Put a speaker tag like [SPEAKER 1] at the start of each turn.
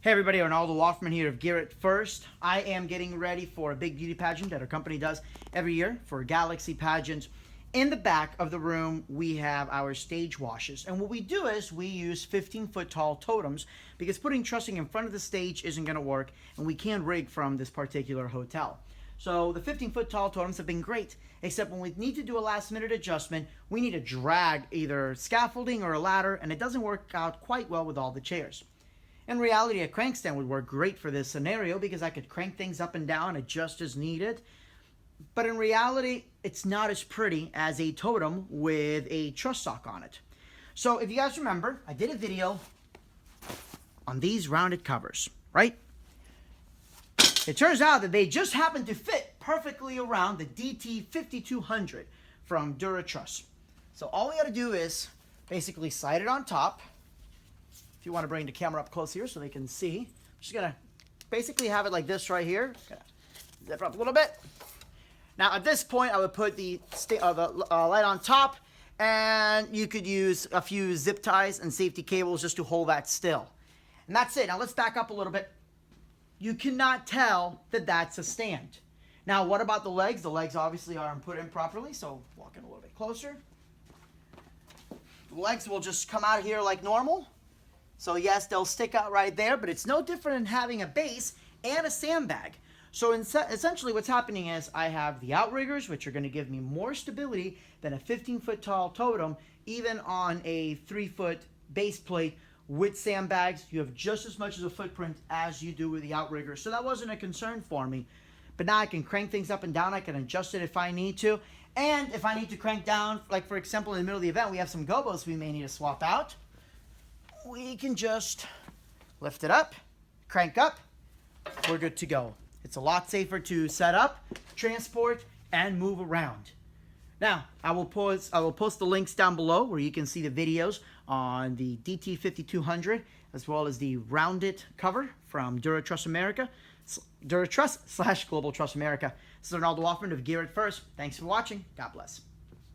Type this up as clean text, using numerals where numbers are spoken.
[SPEAKER 1] Hey everybody, Arnaldo Woffman here of Garrett First. I am getting ready for a big beauty pageant that our company does every year for Galaxy Pageants. In the back of the room, we have our stage washes. And what we do is we use 15-foot tall totems because putting trussing in front of the stage isn't going to work, and we can't rig from this particular hotel. So the 15-foot tall totems have been great, except when we need to do a last-minute adjustment, we need to drag either scaffolding or a ladder, and it doesn't work out quite well with all the chairs. In reality, a crank stand would work great for this scenario because I could crank things up and down, adjust as needed. But in reality, it's not as pretty as a totem with a truss sock on it. So if you guys remember, I did a video on these rounded covers, right? It turns out that they just happen to fit perfectly around the DT5200 from DuraTruss. So all we got to do is basically slide it on top. If you want to bring the camera up close here so they can see, I'm just going to basically have it like this right here. Zip it up a little bit. Now at this point, I would put the light on top, and you could use a few zip ties and safety cables just to hold that still. And that's it. Now let's back up a little bit. You cannot tell that that's a stand. Now what about the legs? The legs obviously aren't put in properly, so walk in a little bit closer. The legs will just come out here like normal. So yes, they'll stick out right there, but it's no different than having a base and a sandbag. So essentially what's happening is I have the outriggers, which are going to give me more stability than a 15-foot tall totem, even on a 3-foot base plate with sandbags. You have just as much as a footprint as you do with the outriggers. So that wasn't a concern for me. But now I can crank things up and down. I can adjust it if I need to. And if I need to crank down, like for example, in the middle of the event, we have some gobos we may need to swap out. We can just lift it up, crank up, we're good to go. It's a lot safer to set up, transport, and move around. Now, I will post the links down below where you can see the videos on the DT5200 as well as the rounded cover from DuraTruss America, DuraTruss / Global Truss America. This is Arnaldo Woffman of Garrett First. Thanks for watching. God bless.